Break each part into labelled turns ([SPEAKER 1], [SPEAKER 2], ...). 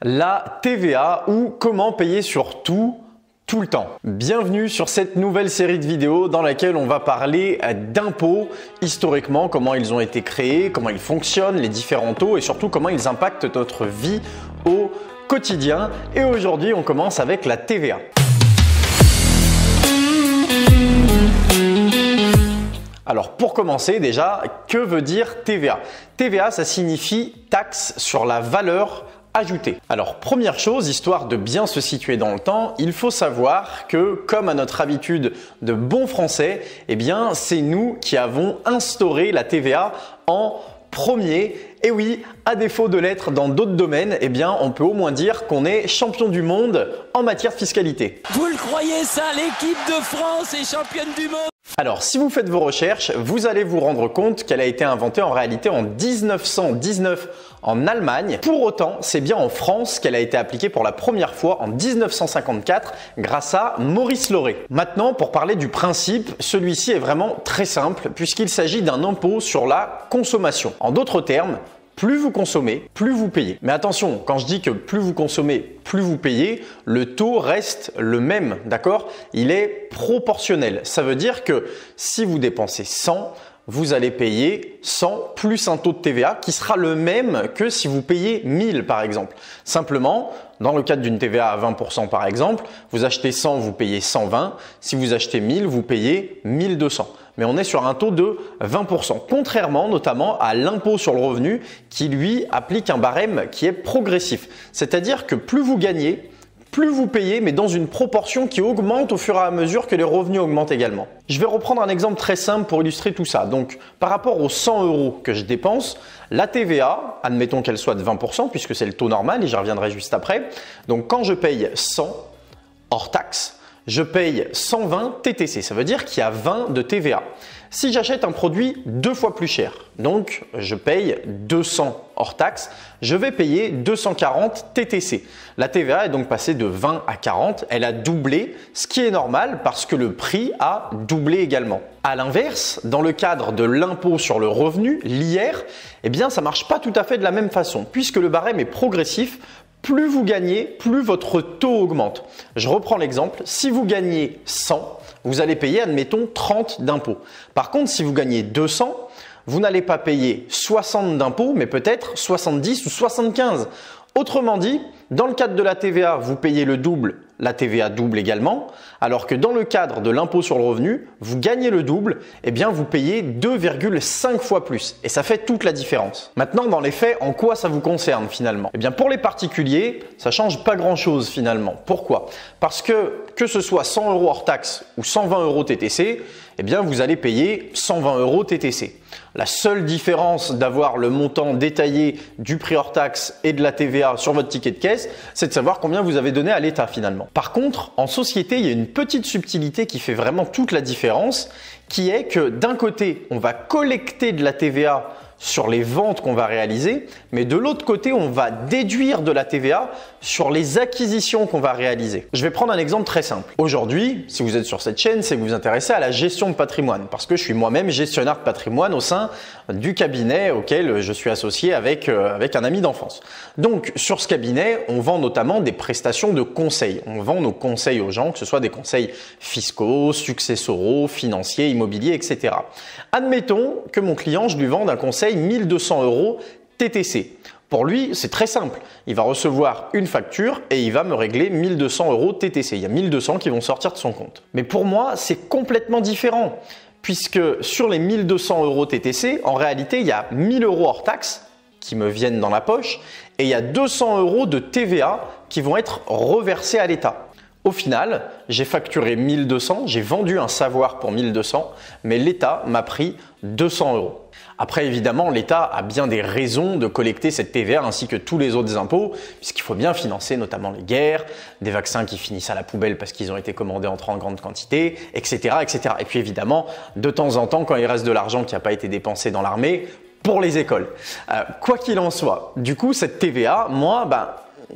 [SPEAKER 1] La TVA ou comment payer sur tout le temps. Bienvenue sur cette nouvelle série de vidéos dans laquelle on va parler d'impôts historiquement, comment ils ont été créés, comment ils fonctionnent, les différents taux et surtout comment ils impactent notre vie au quotidien. Et aujourd'hui, on commence avec la TVA. Alors pour commencer déjà, que veut dire TVA? TVA, ça signifie taxe sur la valeur ajoutée. Alors première chose, histoire de bien se situer dans le temps, il faut savoir que comme à notre habitude de bon français, eh bien c'est nous qui avons instauré la TVA en premier. Et oui, à défaut de l'être dans d'autres domaines, eh bien on peut au moins dire qu'on est champion du monde en matière de fiscalité.
[SPEAKER 2] Vous le croyez ça, l'équipe de France est championne du monde?
[SPEAKER 1] Alors, si vous faites vos recherches, vous allez vous rendre compte qu'elle a été inventée en réalité en 1919 en Allemagne. Pour autant, c'est bien en France qu'elle a été appliquée pour la première fois en 1954 grâce à Maurice Lauré. Maintenant, pour parler du principe, celui-ci est vraiment très simple puisqu'il s'agit d'un impôt sur la consommation. En d'autres termes, plus vous consommez, plus vous payez. Mais attention, quand je dis que plus vous consommez, plus vous payez, le taux reste le même, d'accord? Il est proportionnel. Ça veut dire que si vous dépensez 100, vous allez payer 100 plus un taux de TVA qui sera le même que si vous payez 1000 par exemple. Simplement, dans le cadre d'une TVA à 20% par exemple, vous achetez 100, vous payez 120. Si vous achetez 1000, vous payez 1200. Mais on est sur un taux de 20%, contrairement notamment à l'impôt sur le revenu qui lui applique un barème qui est progressif. C'est-à-dire que plus vous gagnez, plus vous payez, mais dans une proportion qui augmente au fur et à mesure que les revenus augmentent également. Je vais reprendre un exemple très simple pour illustrer tout ça. Donc, par rapport aux 100 € que je dépense, la TVA, admettons qu'elle soit de 20% puisque c'est le taux normal et j'y reviendrai juste après. Donc, quand je paye 100 hors taxe, je paye 120 TTC. Ça veut dire qu'il y a 20 de TVA. Si j'achète un produit 2 fois plus cher, donc je paye 200 hors taxe, je vais payer 240 TTC. La TVA est donc passée de 20 à 40, elle a doublé, ce qui est normal parce que le prix a doublé également. À l'inverse, dans le cadre de l'impôt sur le revenu, l'IR, eh bien ça marche pas tout à fait de la même façon puisque le barème est progressif. Plus vous gagnez, plus votre taux augmente. Je reprends l'exemple, si vous gagnez 100, vous allez payer, admettons, 30 d'impôts. Par contre, si vous gagnez 200, vous n'allez pas payer 60 d'impôts, mais peut-être 70 ou 75. Autrement dit, dans le cadre de la TVA, vous payez le double, la TVA double également, alors que dans le cadre de l'impôt sur le revenu, vous gagnez le double, eh bien vous payez 2,5 fois plus et ça fait toute la différence. Maintenant, dans les faits, en quoi ça vous concerne finalement? Eh bien pour les particuliers, ça change pas grand-chose finalement. Pourquoi? Parce que ce soit 100 € hors taxe ou 120 € TTC, eh bien vous allez payer 120 € TTC. La seule différence d'avoir le montant détaillé du prix hors taxe et de la TVA sur votre ticket de caisse, c'est de savoir combien vous avez donné à l'État finalement. Par contre, en société, il y a une petite subtilité qui fait vraiment toute la différence, qui est que d'un côté, on va collecter de la TVA sur les ventes qu'on va réaliser, mais de l'autre côté, on va déduire de la TVA sur les acquisitions qu'on va réaliser. Je vais prendre un exemple très simple. Aujourd'hui, si vous êtes sur cette chaîne, c'est que vous vous intéressez à la gestion de patrimoine, parce que je suis moi-même gestionnaire de patrimoine au sein du cabinet auquel je suis associé avec un ami d'enfance. Donc, sur ce cabinet, on vend notamment des prestations de conseil. On vend nos conseils aux gens, que ce soit des conseils fiscaux, successoraux, financiers, immobiliers, etc. Admettons que mon client, je lui vende un conseil 1200 € TTC. Pour lui, c'est très simple. Il va recevoir une facture et il va me régler 1200 € TTC. Il y a 1200 qui vont sortir de son compte. Mais pour moi, c'est complètement différent puisque sur les 1200 € TTC, en réalité, il y a 1000 € hors taxe qui me viennent dans la poche et il y a 200 € de TVA qui vont être reversés à l'État. Au final, j'ai facturé 1200, j'ai vendu un savoir pour 1200, mais l'État m'a pris 200 €. Après, évidemment, l'État a bien des raisons de collecter cette TVA ainsi que tous les autres impôts, puisqu'il faut bien financer notamment les guerres, des vaccins qui finissent à la poubelle parce qu'ils ont été commandés en trop grande quantité, etc., etc. Et puis évidemment, de temps en temps, quand il reste de l'argent qui n'a pas été dépensé dans l'armée, pour les écoles. Quoi qu'il en soit, du coup, cette TVA, moi,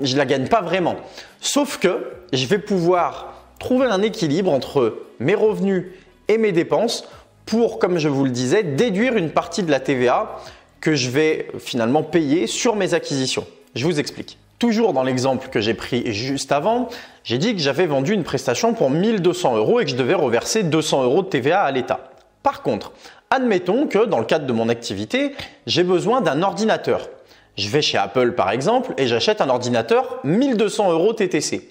[SPEAKER 1] je ne la gagne pas vraiment. Sauf que je vais pouvoir trouver un équilibre entre mes revenus et mes dépenses pour, comme je vous le disais, déduire une partie de la TVA que je vais finalement payer sur mes acquisitions. Je vous explique. Tout Toujours dans l'exemple que j'ai pris juste avant, j'ai dit que j'avais vendu une prestation pour 1 200 € et que je devais reverser 200 € de TVA à l'État. Par contre, admettons que dans le cadre de mon activité, j'ai besoin d'un ordinateur. Je vais chez Apple par exemple et j'achète un ordinateur 1 200 € TTC.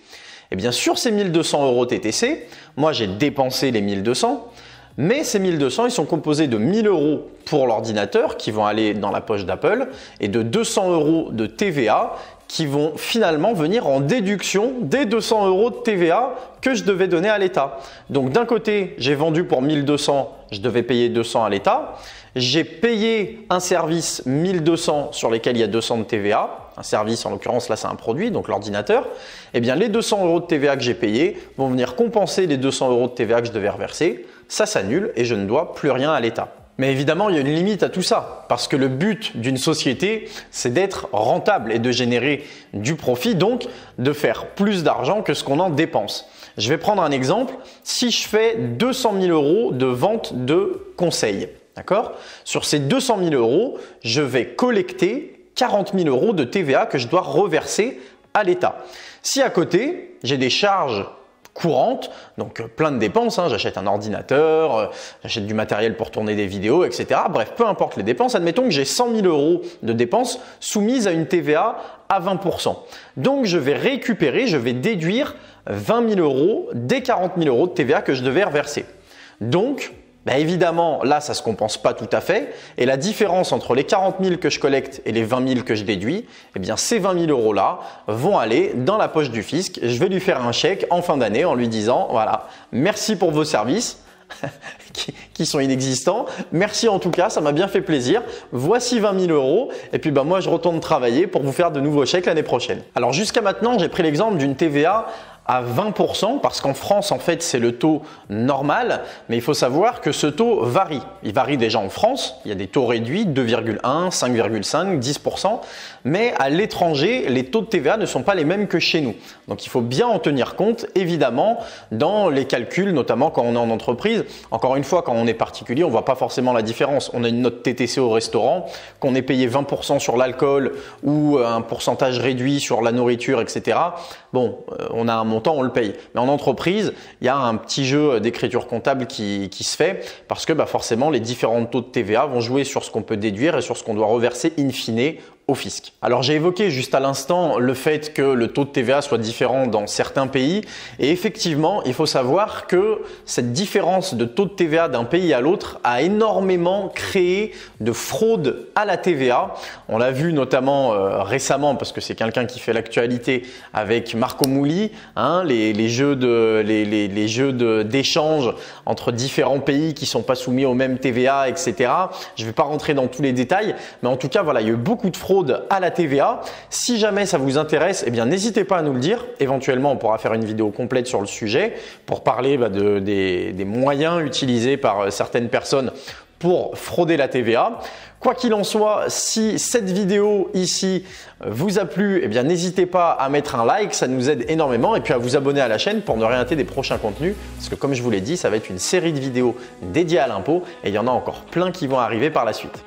[SPEAKER 1] Et bien sur ces 1 200 € TTC, moi j'ai dépensé les 1 200, mais ces 1 200 ils sont composés de 1 000 € pour l'ordinateur qui vont aller dans la poche d'Apple et de 200 € de TVA qui vont finalement venir en déduction des 200 € de TVA que je devais donner à l'État. Donc d'un côté, j'ai vendu pour 1 200, je devais payer 200 à l'État. J'ai payé un service 1 200 sur lesquels il y a 200 de TVA. Un service, en l'occurrence, là c'est un produit, donc l'ordinateur. Eh bien les 200 € de TVA que j'ai payés vont venir compenser les 200 € de TVA que je devais reverser. Ça s'annule et je ne dois plus rien à l'État. Mais évidemment, il y a une limite à tout ça parce que le but d'une société, c'est d'être rentable et de générer du profit, donc de faire plus d'argent que ce qu'on en dépense. Je vais prendre un exemple. Si je fais 200 000 € de vente de conseils, d'accord ? Sur ces 200 000 €, je vais collecter 40 000 € de TVA que je dois reverser à l'État. Si à côté, j'ai des charges courantes, donc plein de dépenses, j'achète un ordinateur, j'achète du matériel pour tourner des vidéos, etc. Bref, peu importe les dépenses, admettons que j'ai 100 000 € de dépenses soumises à une TVA à 20%. Donc je vais récupérer, je vais déduire 20 000 € des 40 000 € de TVA que je devais reverser. Donc, évidemment, là, ça ne se compense pas tout à fait. Et la différence entre les 40 000 que je collecte et les 20 000 que je déduis, eh bien, ces 20 000 € là vont aller dans la poche du fisc. Je vais lui faire un chèque en fin d'année en lui disant, voilà, merci pour vos services qui sont inexistants. Merci en tout cas, ça m'a bien fait plaisir. Voici 20 000 €. Et puis, moi, je retourne travailler pour vous faire de nouveaux chèques l'année prochaine. Alors, jusqu'à maintenant, j'ai pris l'exemple d'une TVA à 20% parce qu'en France, en fait, c'est le taux normal, mais il faut savoir que ce taux varie. Il varie déjà en France, il y a des taux réduits, 2,1, 5,5, 10%, mais à l'étranger, les taux de TVA ne sont pas les mêmes que chez nous. Donc, il faut bien en tenir compte, évidemment, dans les calculs, notamment quand on est en entreprise. Encore une fois, quand on est particulier, on ne voit pas forcément la différence. On a une note TTC au restaurant, qu'on ait payé 20% sur l'alcool ou un pourcentage réduit sur la nourriture, etc. Bon, on a un montant, on le paye. Mais en entreprise, il y a un petit jeu d'écriture comptable qui se fait parce que forcément, les différents taux de TVA vont jouer sur ce qu'on peut déduire et sur ce qu'on doit reverser in fine au fisc. Alors j'ai évoqué juste à l'instant le fait que le taux de TVA soit différent dans certains pays et effectivement il faut savoir que cette différence de taux de TVA d'un pays à l'autre a énormément créé de fraude à la TVA. On l'a vu notamment récemment parce que c'est quelqu'un qui fait l'actualité avec Marco Mouli, les jeux d'échange entre différents pays qui sont pas soumis au même TVA, etc. Je vais pas rentrer dans tous les détails, mais en tout cas voilà, il y a eu beaucoup de fraude à la TVA. Si jamais ça vous intéresse, n'hésitez pas à nous le dire. Éventuellement, on pourra faire une vidéo complète sur le sujet pour parler des moyens utilisés par certaines personnes pour frauder la TVA. Quoi qu'il en soit, si cette vidéo ici vous a plu, n'hésitez pas à mettre un like, ça nous aide énormément et puis à vous abonner à la chaîne pour ne rien rater des prochains contenus parce que comme je vous l'ai dit, ça va être une série de vidéos dédiées à l'impôt et il y en a encore plein qui vont arriver par la suite.